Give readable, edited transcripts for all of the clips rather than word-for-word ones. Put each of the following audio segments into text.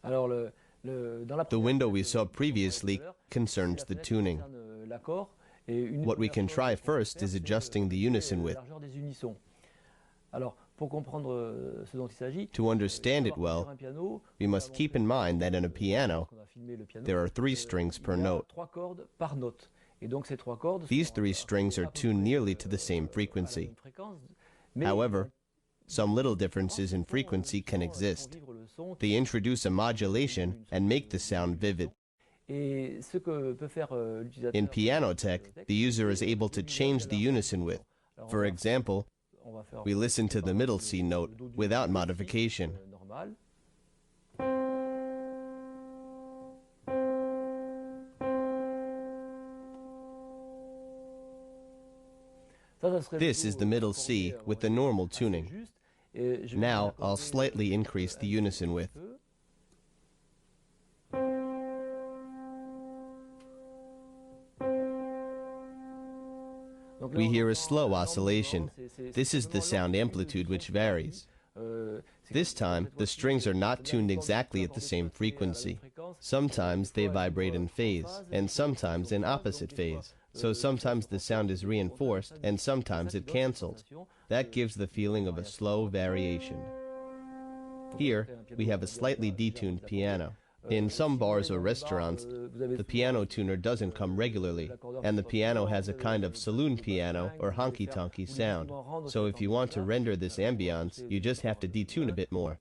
The window we saw previously concerns the tuning. What we can try first is adjusting the unison width. To understand it well, we must keep in mind that in a piano, there are 3 strings per note. These 3 strings are tuned nearly to the same frequency. However, some little differences in frequency can exist. They introduce a modulation and make the sound vivid. In Pianoteq, the user is able to change the unison width. For example, we listen to the middle C note without modification. This is the middle C with the normal tuning. Now I'll slightly increase the unison width. We hear a slow oscillation. This is the sound amplitude which varies. This time, the strings are not tuned exactly at the same frequency. Sometimes they vibrate in phase, and sometimes in opposite phase. So sometimes the sound is reinforced, and sometimes it cancelled. That gives the feeling of a slow variation. Here, we have a slightly detuned piano. In some bars or restaurants, the piano tuner doesn't come regularly, and the piano has a kind of saloon piano or honky-tonky sound. So if you want to render this ambiance, you just have to detune a bit more.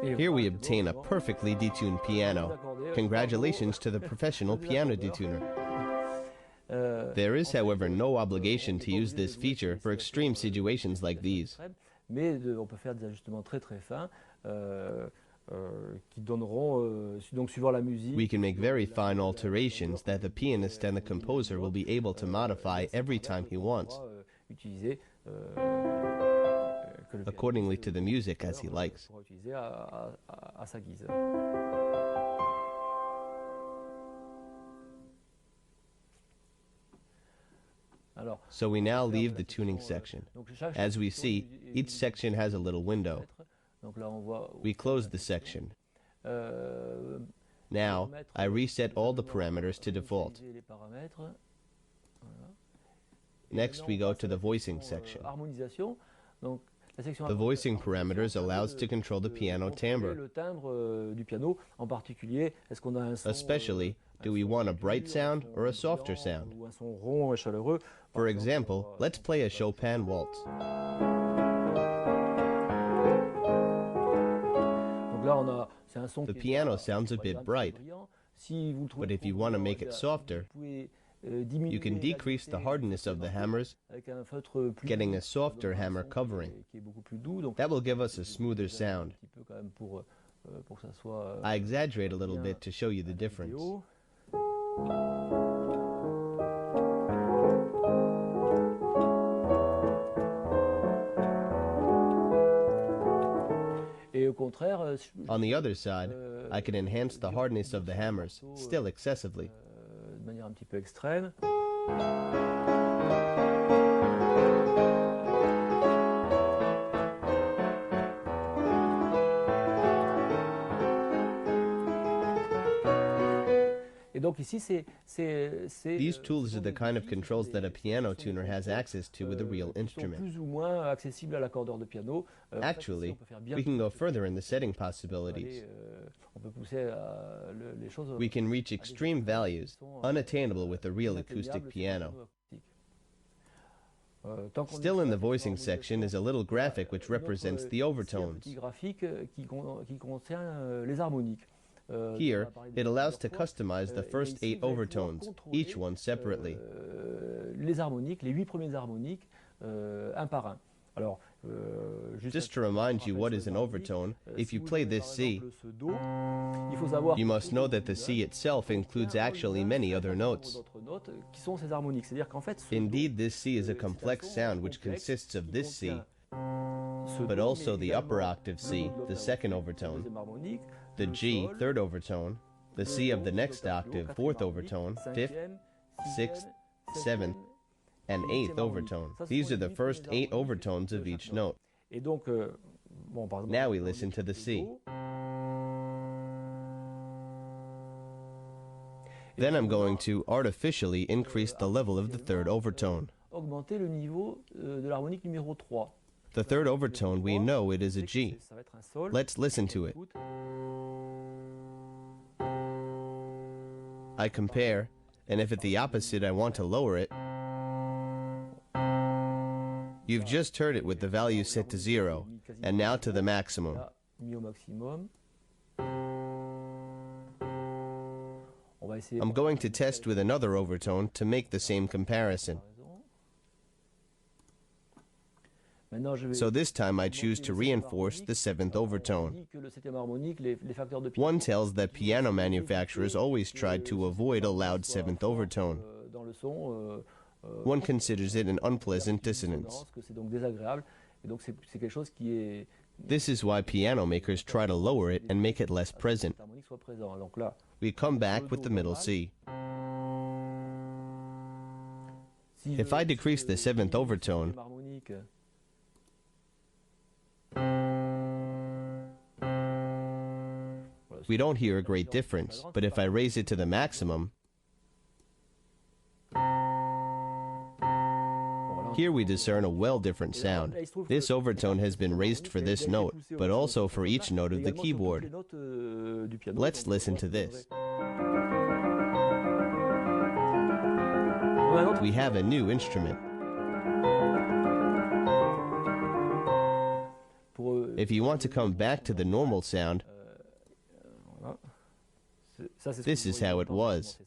Here we obtain a perfectly detuned piano. Congratulations to the professional piano detuner. There is, however, no obligation to use this feature for extreme situations like these. We can make very fine alterations that the pianist and the composer will be able to modify every time he wants, accordingly to the music as he likes. So we now leave the tuning section. As we see, each section has a little window. We close the section. Now, I reset all the parameters to default. Next, we go to the voicing section. The voicing parameters allows to control the piano timbre. Especially, do we want a bright sound or a softer sound? For example, let's play a Chopin waltz. The piano sounds a bit bright, but if you want to make it softer, you can decrease the hardness of the hammers, getting a softer hammer covering. That will give us a smoother sound. I exaggerate a little bit to show you the difference. On the other side, I can enhance the hardness of the hammers, still excessively. These tools are the kind of controls that a piano tuner has access to with a real instrument. Actually, we can go further in the setting possibilities. We can reach extreme values, unattainable with a real acoustic piano. Still in the voicing section is a little graphic which represents the overtones. Here, it allows to customize the first 8 overtones, each one separately. Just to remind you what is an overtone, if you play this C, you must know that the C itself includes actually many other notes. Indeed, this C is a complex sound which consists of this C, but also the upper octave C, the second overtone, the G, third overtone, the C of the next octave, fourth overtone, fifth, sixth, seventh, and eighth overtone. These are the first 8 overtones of each note. Now we listen to the C. Then I'm going to artificially increase the level of the third overtone. Augmenter le niveau de l'harmonique numéro 3. The third overtone, we know it is a G. Let's listen to it. I compare, and if at the opposite I want to lower it, you've just heard it with the value set to 0, and now to the maximum. I'm going to test with another overtone to make the same comparison. So this time I choose to reinforce the seventh overtone. One tells that piano manufacturers always tried to avoid a loud seventh overtone. One considers it an unpleasant dissonance. This is why piano makers try to lower it and make it less present. We come back with the middle C. If I decrease the seventh overtone, we don't hear a great difference, but if I raise it to the maximum, here we discern a well-different sound. This overtone has been raised for this note, but also for each note of the keyboard. Let's listen to this. We have a new instrument. If you want to come back to the normal sound, this is how it was.